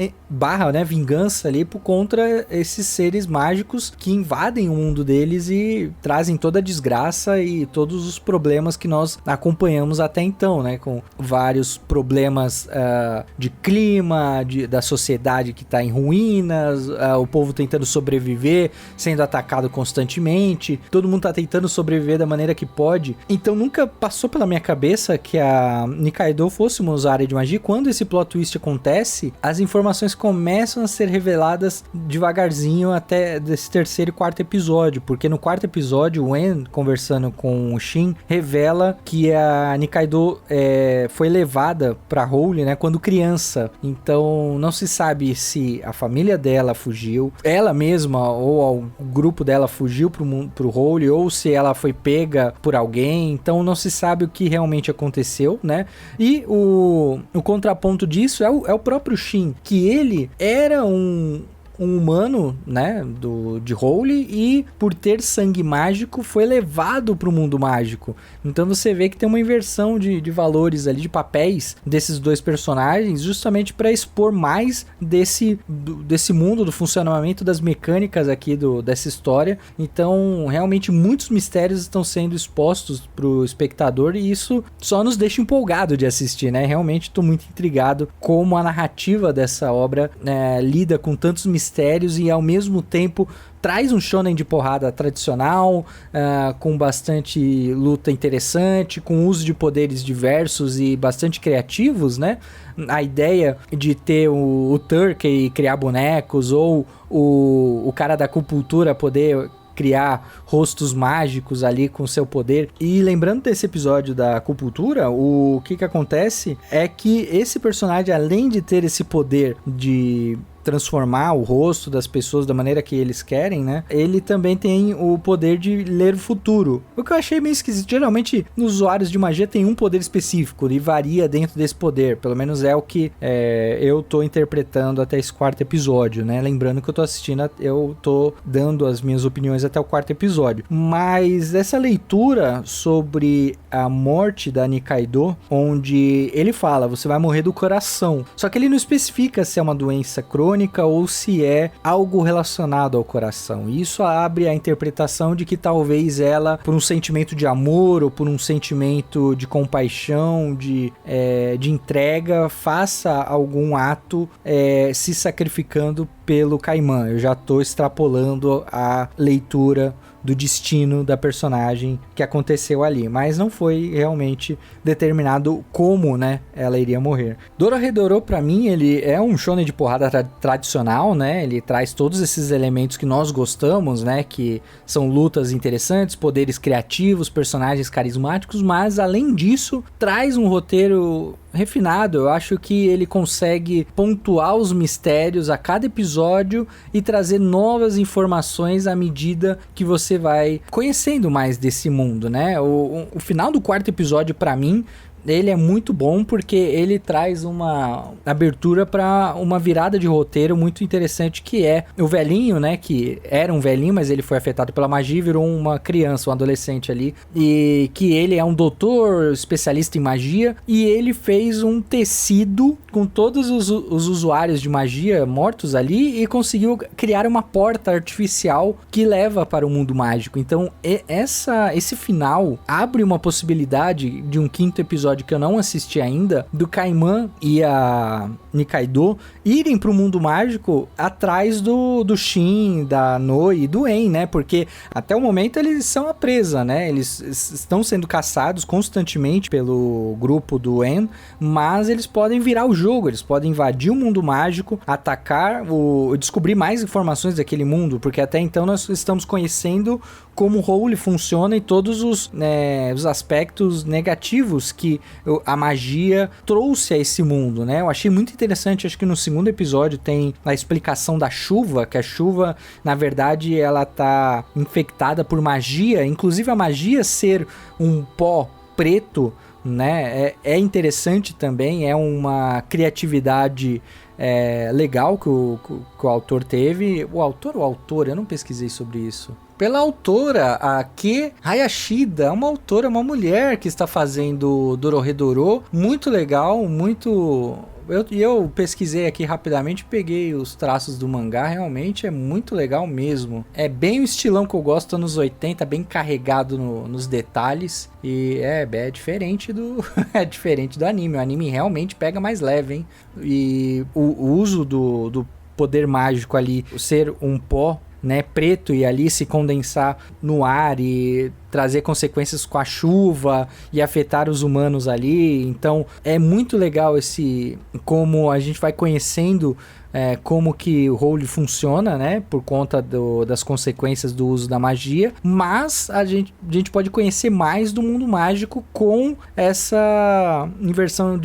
Speaker 2: né, vingança ali contra esses seres mágicos que invadem o mundo deles e trazem toda a desgraça e todos os problemas que nós acompanhamos até então, né? Com vários problemas de clima, da sociedade que está em ruínas, o povo tentando sobreviver, sendo atacado constantemente, todo mundo tá tentando sobreviver da maneira que pode. Então nunca passou pela minha cabeça que a Nikaido fosse uma usuária de magia. Quando esse plot twist acontece, as informações começam a ser reveladas devagarzinho até desse terceiro e quarto episódio, porque no quarto episódio, o En, conversando com o Shin, revela que a Nikaido foi levada pra Holy, né, quando criança. Então não se sabe se a família dela fugiu, ela mesma ou o grupo dela fugiu pro Holy, ou se ela foi pega por alguém. Então não se sabe o que realmente aconteceu, né? E o contraponto disso é o próprio Shin, que ele era um humano, né, de Holy, e por ter sangue mágico foi levado para o mundo mágico. Então você vê que tem uma inversão de valores ali, de papéis desses dois personagens, justamente para expor mais desse mundo, do funcionamento das mecânicas aqui dessa história. Então realmente muitos mistérios estão sendo expostos pro espectador, e isso só nos deixa empolgado de assistir, né? Realmente estou muito intrigado como a narrativa dessa obra lida com tantos mistérios e ao mesmo tempo traz um shonen de porrada tradicional, com bastante luta interessante, com uso de poderes diversos e bastante criativos, né? A ideia de ter o Turkey criar bonecos, ou o cara da acupuntura poder criar rostos mágicos ali com seu poder. E lembrando desse episódio da acupuntura, o que acontece é que esse personagem, além de ter esse poder de transformar o rosto das pessoas da maneira que eles querem, né? Ele também tem o poder de ler o futuro. O que eu achei meio esquisito. Geralmente, nos usuários de magia tem um poder específico e varia dentro desse poder. Pelo menos é o que eu tô interpretando até esse quarto episódio, né? Lembrando que eu tô assistindo, eu tô dando as minhas opiniões até o quarto episódio. Mas essa leitura sobre a morte da Nikaido, onde ele fala, você vai morrer do coração. Só que ele não especifica se é uma doença crônica ou se é algo relacionado ao coração. E isso abre a interpretação de que talvez ela, por um sentimento de amor ou por um sentimento de compaixão, de entrega, faça algum ato se sacrificando pelo Caimã. Eu já tô extrapolando a leitura do destino da personagem que aconteceu ali, mas não foi realmente determinado como, né, ela iria morrer. Dorohedoro, pra mim, ele é um shonen de porrada tradicional, né, ele traz todos esses elementos que nós gostamos, né, que são lutas interessantes, poderes criativos, personagens carismáticos, mas além disso, traz um roteiro refinado. Eu acho que ele consegue pontuar os mistérios a cada episódio e trazer novas informações à medida que você vai conhecendo mais desse mundo, né? O final do quarto episódio, pra mim, ele é muito bom porque ele traz uma abertura para uma virada de roteiro muito interessante, que é o velhinho, né, que era um velhinho, mas ele foi afetado pela magia e virou uma criança, um adolescente ali, e que ele é um doutor especialista em magia, e ele fez um tecido com todos os usuários de magia mortos ali e conseguiu criar uma porta artificial que leva para o mundo mágico. Então esse final abre uma possibilidade de um quinto episódio que eu não assisti ainda, do Caimã e a Nikaido irem pro mundo mágico atrás do Shin, da Noi e do En, né? Porque até o momento eles são a presa, né? Eles estão sendo caçados constantemente pelo grupo do En, mas eles podem virar o jogo, eles podem invadir o mundo mágico, atacar, descobrir mais informações daquele mundo, porque até então nós estamos conhecendo como o Holy funciona e todos os aspectos negativos que a magia trouxe a esse mundo, né? Eu achei muito interessante, acho que no segundo episódio tem a explicação da chuva, que a chuva, na verdade, ela tá infectada por magia, inclusive a magia ser um pó preto, né? É interessante também, é uma criatividade legal que o autor teve. O autor ou autora? Eu não pesquisei sobre isso. Pela autora, a Ke Hayashida, uma autora, uma mulher que está fazendo Dorohedoro, muito legal, muito... Eu pesquisei aqui rapidamente, peguei os traços do mangá, realmente é muito legal mesmo. É bem o estilão que eu gosto, anos 80, bem carregado nos detalhes, e é diferente do é diferente do anime. O anime realmente pega mais leve, hein? E o uso do poder mágico ali, ser um pó, né, preto, e ali se condensar no ar e trazer consequências com a chuva e afetar os humanos ali. Então é muito legal como a gente vai conhecendo como que o Holy funciona, né, por conta das consequências do uso da magia, mas a gente pode conhecer mais do mundo mágico com essa inversão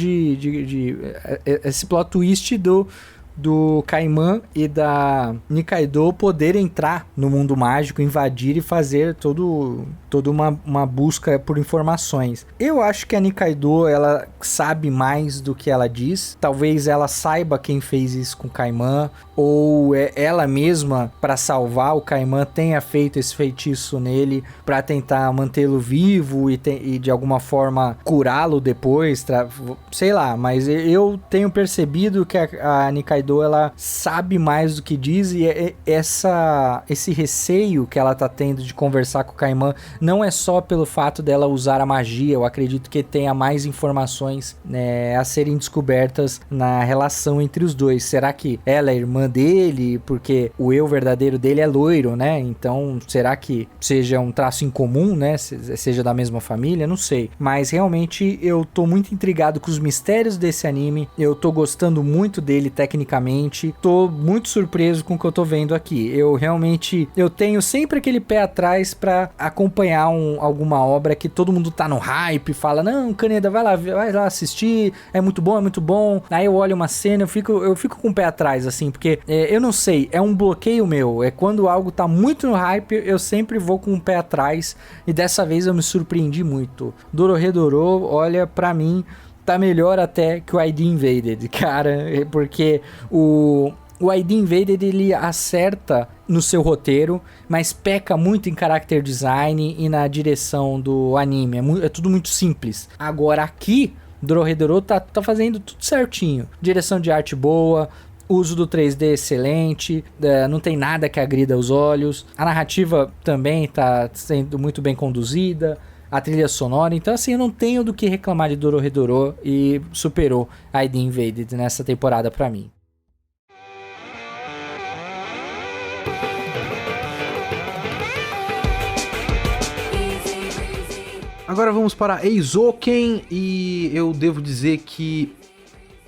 Speaker 2: esse plot twist do Caimã e da Nikaido poder entrar no mundo mágico, invadir e fazer toda uma busca por informações. Eu acho que a Nikaido, ela sabe mais do que ela diz. Talvez ela saiba quem fez isso com o Caimã, ou ela mesma, para salvar o Caimã, tenha feito esse feitiço nele para tentar mantê-lo vivo e de alguma forma curá-lo depois, sei lá. Mas eu tenho percebido que a Nikaido, ela sabe mais do que diz, e esse receio que ela tá tendo de conversar com o Caimã não é só pelo fato dela usar a magia. Eu acredito que tenha mais informações, né, a serem descobertas na relação entre os dois. Será que ela é irmã dele? Porque o eu verdadeiro dele é loiro, né? Então, será que seja um traço em comum, né? Seja da mesma família? Não sei. Mas realmente eu tô muito intrigado com os mistérios desse anime. Eu tô gostando muito dele tecnicamente. tecnicamente. Tô muito surpreso com o que eu tô vendo aqui. Eu tenho sempre aquele pé atrás pra acompanhar alguma obra que todo mundo tá no hype, fala, não, Kaneda, vai lá assistir, é muito bom, é muito bom. Aí eu olho uma cena, eu fico com o pé atrás, assim, porque eu não sei, é um bloqueio meu. É quando algo tá muito no hype, eu sempre vou com o pé atrás, e dessa vez eu me surpreendi muito. Dorohedoro, olha, pra mim, tá melhor até que o ID Invaded, cara, porque o ID Invaded, ele acerta no seu roteiro, mas peca muito em character design e na direção do anime, é tudo muito simples. Agora aqui, Dorohedoro tá fazendo tudo certinho, direção de arte boa, uso do 3D excelente, não tem nada que agrida os olhos, a narrativa também tá sendo muito bem conduzida, a trilha sonora, então assim, eu não tenho do que reclamar de Dorohedoro, e superou ID Invaded nessa temporada pra mim.
Speaker 1: Agora vamos para Eizouken, e eu devo dizer que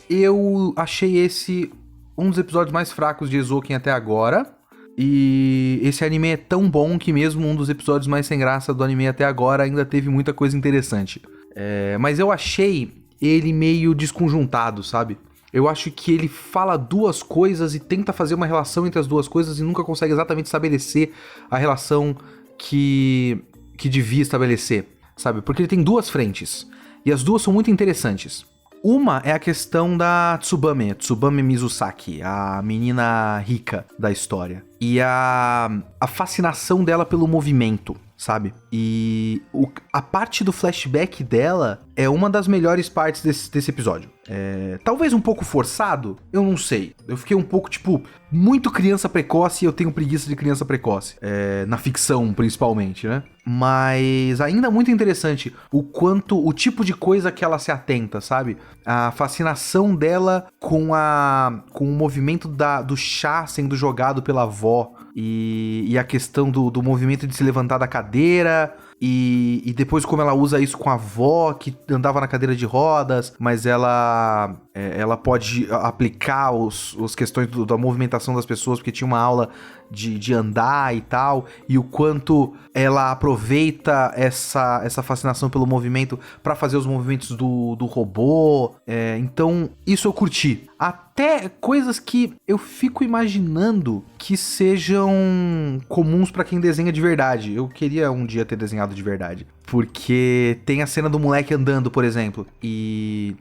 Speaker 1: eu achei esse um dos episódios mais fracos de Eizouken até agora. E esse anime é tão bom que mesmo um dos episódios mais sem graça do anime até agora ainda teve muita coisa interessante. Mas eu achei ele meio desconjuntado, sabe? Eu acho que ele fala duas coisas e tenta fazer uma relação entre as duas coisas e nunca consegue exatamente estabelecer a relação que devia estabelecer, sabe? Porque ele tem duas frentes e as duas são muito interessantes. Uma é a questão da Tsubame Mizusaki, a menina rica da história. E a fascinação dela pelo movimento, sabe? E a parte do flashback dela é uma das melhores partes desse episódio. Talvez um pouco forçado, eu não sei. Eu fiquei um pouco, muito criança precoce, e eu tenho preguiça de criança precoce. Na ficção, principalmente, né? Mas ainda muito interessante o tipo de coisa que ela se atenta, sabe? A fascinação dela com o movimento do chá sendo jogado pela avó. E a questão do movimento de se levantar da cadeira. E depois como ela usa isso com a avó, que andava na cadeira de rodas, mas ela pode aplicar as questões da movimentação das pessoas, porque tinha uma aula de andar e tal, e o quanto ela aproveita essa fascinação pelo movimento para fazer os movimentos do robô. Então, isso eu curti. Até coisas que eu fico imaginando que sejam comuns pra quem desenha de verdade. Eu queria um dia ter desenhado de verdade. Porque tem a cena do moleque andando, por exemplo. E,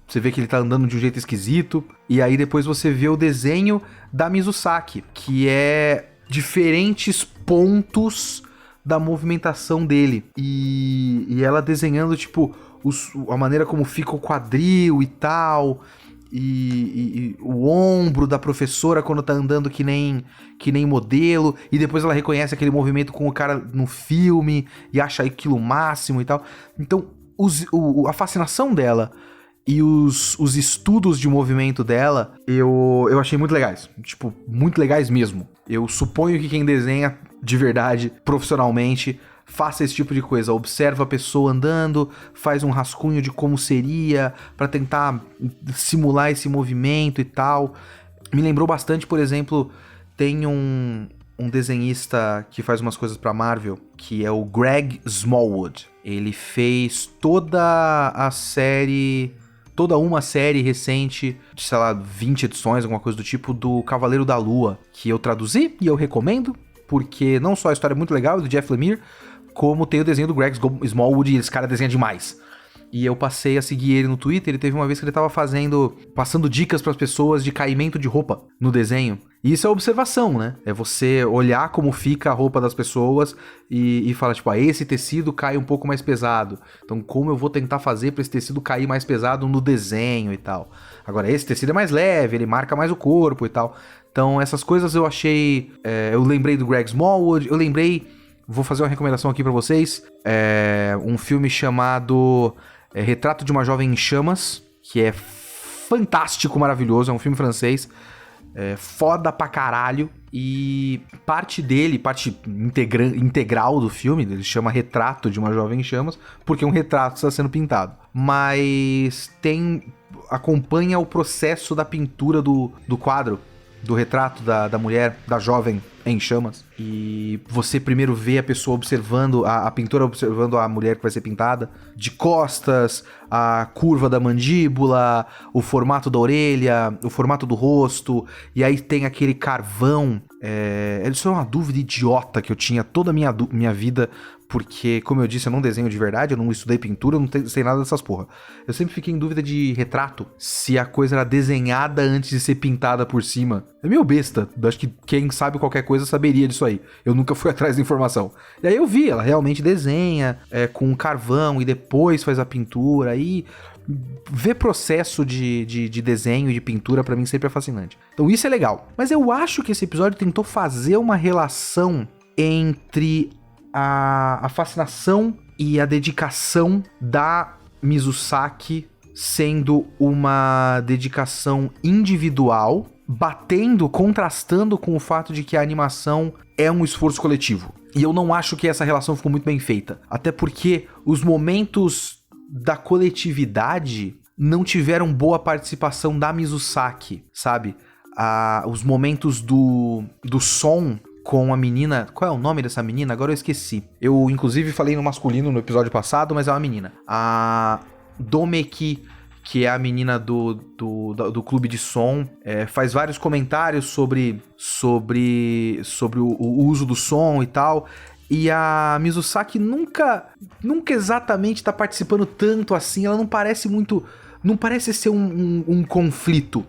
Speaker 1: você vê que ele tá andando de um jeito esquisito. E aí depois você vê o desenho da Mizusaki, que é diferentes pontos da movimentação dele. E ela desenhando, a maneira como fica o quadril e tal. E o ombro da professora quando tá andando que nem modelo, e depois ela reconhece aquele movimento com o cara no filme e acha aquilo o máximo e tal. Então, a fascinação dela e os estudos de movimento dela, eu achei muito legais. Muito legais mesmo. Eu suponho que quem desenha de verdade, profissionalmente, faça esse tipo de coisa, observa a pessoa andando, faz um rascunho de como seria, pra tentar simular esse movimento e tal. Me lembrou bastante, por exemplo, tem um desenhista que faz umas coisas pra Marvel, que é o Greg Smallwood. Ele fez toda uma série recente, de, 20 edições, alguma coisa do tipo, do Cavaleiro da Lua, que eu traduzi e eu recomendo, porque não só a história é muito legal, do Jeff Lemire, como tem o desenho do Greg Smallwood, e esse cara desenha demais. E eu passei a seguir ele no Twitter, ele teve uma vez que ele tava passando dicas pras pessoas de caimento de roupa no desenho. E isso é observação, né? É você olhar como fica a roupa das pessoas e falar, esse tecido cai um pouco mais pesado. Então, como eu vou tentar fazer pra esse tecido cair mais pesado no desenho e tal. Agora, esse tecido é mais leve, ele marca mais o corpo e tal. Então, essas coisas eu achei... eu lembrei do Greg Smallwood, eu lembrei... Vou fazer uma recomendação aqui pra vocês. Um filme chamado Retrato de uma Jovem em Chamas, que é fantástico, maravilhoso. É um filme francês. Foda pra caralho. E parte integral do filme, ele chama Retrato de uma Jovem em Chamas, porque um retrato está sendo pintado. Mas tem acompanha o processo da pintura do quadro, do retrato da mulher, da jovem em chamas. E você primeiro vê a pessoa observando, a pintora observando a mulher que vai ser pintada, de costas, a curva da mandíbula, o formato da orelha, o formato do rosto, e aí tem aquele carvão. Isso é uma dúvida idiota que eu tinha toda a minha vida, porque, como eu disse, eu não desenho de verdade, eu não estudei pintura, eu não sei nada dessas porra. Eu sempre fiquei em dúvida de retrato, se a coisa era desenhada antes de ser pintada por cima. É meio besta, acho que quem sabe qualquer coisa saberia disso aí. Eu nunca fui atrás da informação. E aí eu vi, ela realmente desenha com carvão e depois faz a pintura, aí... Ver processo de desenho e de pintura pra mim sempre é fascinante. Então isso é legal. Mas eu acho que esse episódio tentou fazer uma relação entre a fascinação e a dedicação da Mizusaki sendo uma dedicação individual, contrastando com o fato de que a animação é um esforço coletivo. E eu não acho que essa relação ficou muito bem feita. Até porque os momentos da coletividade não tiveram boa participação da Mizusaki, sabe? Os momentos do som com a menina... Qual é o nome dessa menina? Agora eu esqueci. Eu, inclusive, falei no masculino no episódio passado, mas é uma menina. A Domeki, que é a menina do clube de som, faz vários comentários sobre o uso do som e tal... E a Mizusaki nunca exatamente tá participando tanto assim, ela não parece muito... Não parece ser um conflito.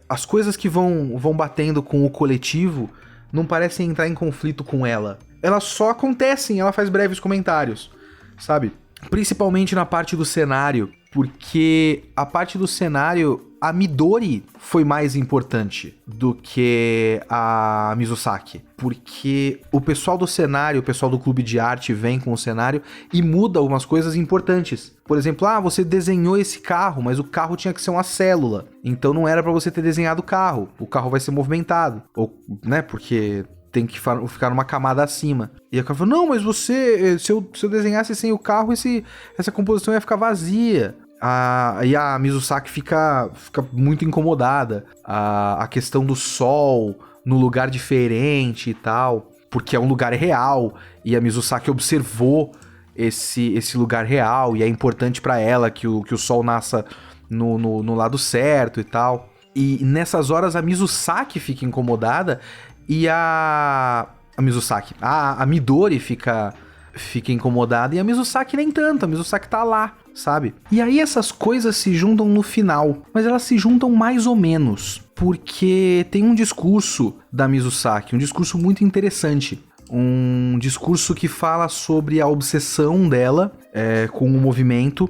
Speaker 1: As coisas que vão batendo com o coletivo não parecem entrar em conflito com ela. Elas só acontecem, ela faz breves comentários, sabe? Principalmente na parte do cenário, porque a parte do cenário, a Midori foi mais importante do que a Mizusaki. Porque o pessoal do cenário, o pessoal do clube de arte vem com o cenário e muda algumas coisas importantes. Por exemplo, você desenhou esse carro, mas o carro tinha que ser uma célula. Então não era pra você ter desenhado o carro vai ser movimentado. Ou, né, porque... tem que ficar numa camada acima. E a cara falou, não, mas se eu desenhasse sem o carro, essa composição ia ficar vazia. E a Mizusaki fica muito incomodada. A questão do sol no lugar diferente e tal, porque é um lugar real, e a Mizusaki observou esse lugar real, e é importante pra ela que o sol nasça no lado certo e tal. E nessas horas a Mizusaki fica incomodada, e a Mizusaki, a Midori fica incomodada, e a Mizusaki nem tanto, a Mizusaki tá lá, sabe? E aí essas coisas se juntam no final, mas elas se juntam mais ou menos, porque tem um discurso da Mizusaki, um discurso muito interessante, um discurso que fala sobre a obsessão dela com o movimento,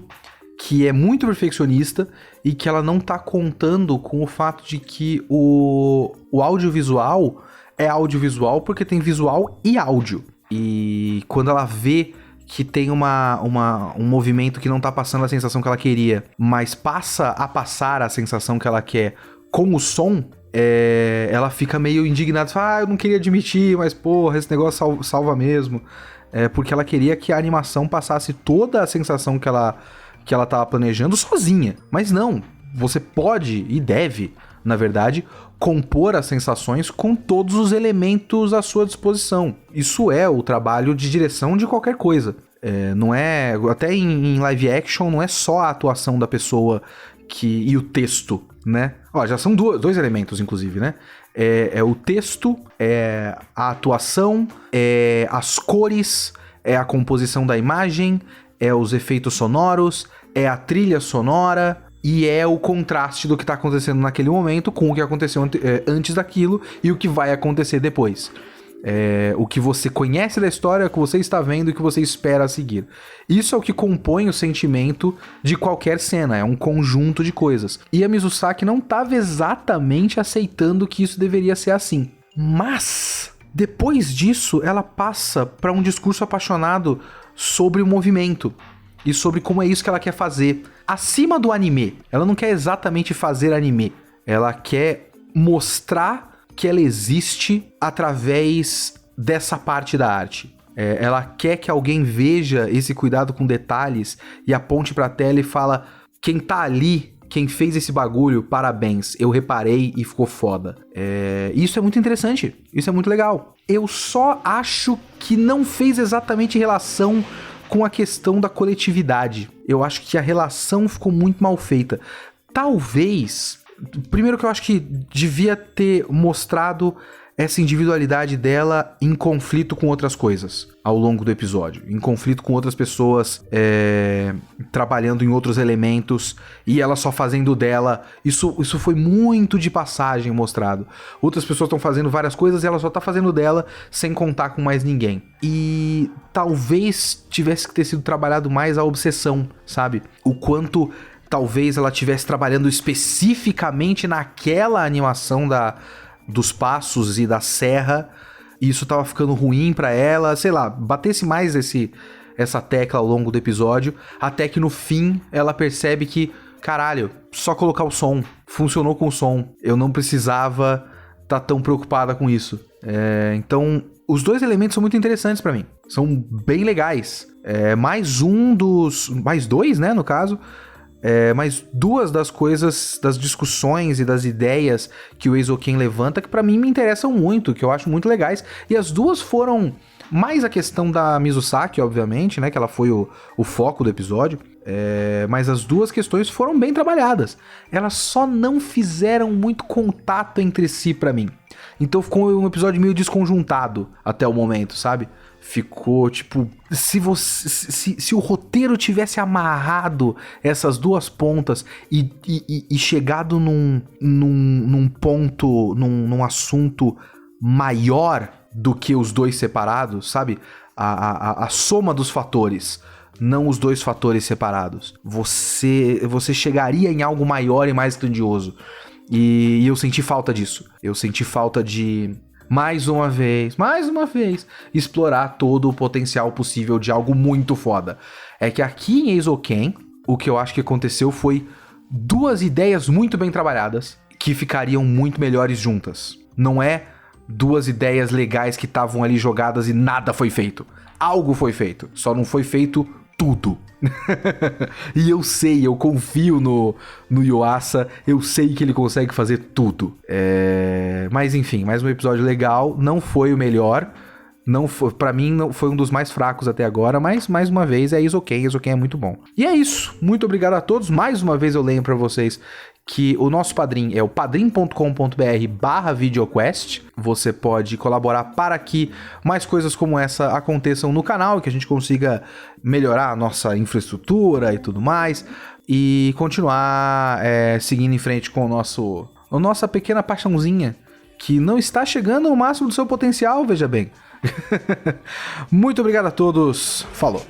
Speaker 1: que é muito perfeccionista e que ela não tá contando com o fato de que o audiovisual é audiovisual porque tem visual e áudio. E quando ela vê que tem um movimento que não tá passando a sensação que ela queria, mas passa a passar a sensação que ela quer com o som, ela fica meio indignada. Fala, eu não queria admitir, mas porra, esse negócio salva mesmo. Porque ela queria que a animação passasse toda a sensação que ela tava planejando sozinha. Mas não, você pode e deve, na verdade, compor as sensações com todos os elementos à sua disposição. Isso é o trabalho de direção de qualquer coisa. Não é, até em live action, não é só a atuação da pessoa e o texto, né? Já são dois elementos, inclusive, né? O texto, a atuação, as cores, a composição da imagem, os efeitos sonoros, a trilha sonora... E é o contraste do que tá acontecendo naquele momento com o que aconteceu antes daquilo e o que vai acontecer depois. O que você conhece da história, o que você está vendo e o que você espera a seguir. Isso é o que compõe o sentimento de qualquer cena, é um conjunto de coisas. E a Mizusaki não estava exatamente aceitando que isso deveria ser assim. Mas, depois disso, ela passa para um discurso apaixonado sobre o movimento. E sobre como é isso que ela quer fazer. Acima do anime. Ela não quer exatamente fazer anime. Ela quer mostrar que ela existe através dessa parte da arte. Ela quer que alguém veja esse cuidado com detalhes e aponte pra tela e fala: quem tá ali quem fez esse bagulho, parabéns, eu reparei e ficou foda. Isso é muito interessante, isso é muito legal. Eu só acho que não fez exatamente relação com a questão da coletividade. Eu acho que a relação ficou muito mal feita. Talvez, primeiro que eu acho que devia ter mostrado essa individualidade dela em conflito com outras coisas ao longo do episódio, em conflito com outras pessoas, trabalhando em outros elementos, e ela só fazendo dela. Isso foi muito de passagem mostrado. Outras pessoas estão fazendo várias coisas e ela só tá fazendo dela sem contar com mais ninguém. E talvez tivesse que ter sido trabalhado mais a obsessão, sabe? O quanto talvez ela estivesse trabalhando especificamente naquela animação dos passos e da serra, e isso tava ficando ruim pra ela, sei lá, batesse mais essa tecla ao longo do episódio, até que no fim ela percebe que, caralho, só colocar o som, funcionou com o som, eu não precisava tá tão preocupada com isso. Então, os dois elementos são muito interessantes pra mim, são bem legais. Mais dois, né, no caso, mas duas das coisas, das discussões e das ideias que o Eizouken levanta, que pra mim me interessam muito, que eu acho muito legais, e as duas foram mais a questão da Mizusaki, obviamente, né, que ela foi o foco do episódio, mas as duas questões foram bem trabalhadas, elas só não fizeram muito contato entre si pra mim, então ficou um episódio meio desconjuntado até o momento, sabe? Ficou, tipo, se o roteiro tivesse amarrado essas duas pontas e chegado num ponto, num assunto maior do que os dois separados, sabe? A soma dos fatores, não os dois fatores separados. Você chegaria em algo maior e mais grandioso. E eu senti falta disso. Eu senti falta de... mais uma vez, explorar todo o potencial possível de algo muito foda. É que aqui em Eizouken, o que eu acho que aconteceu foi duas ideias muito bem trabalhadas que ficariam muito melhores juntas. Não é duas ideias legais que estavam ali jogadas e nada foi feito. Algo foi feito, só não foi feito tudo. E eu confio no Yuasa, eu sei que ele consegue fazer tudo. Mas enfim, mais um episódio legal, não foi o melhor, não foi, pra mim não foi um dos mais fracos até agora, mas mais uma vez é Eizouken é muito bom. E é isso, muito obrigado a todos, mais uma vez eu lembro pra vocês que o nosso padrim é o padrim.com.br/videoquest. Você pode colaborar para que mais coisas como essa aconteçam no canal e que a gente consiga melhorar a nossa infraestrutura e tudo mais. E continuar seguindo em frente com a nossa pequena paixãozinha, que não está chegando ao máximo do seu potencial, veja bem. Muito obrigado a todos. Falou!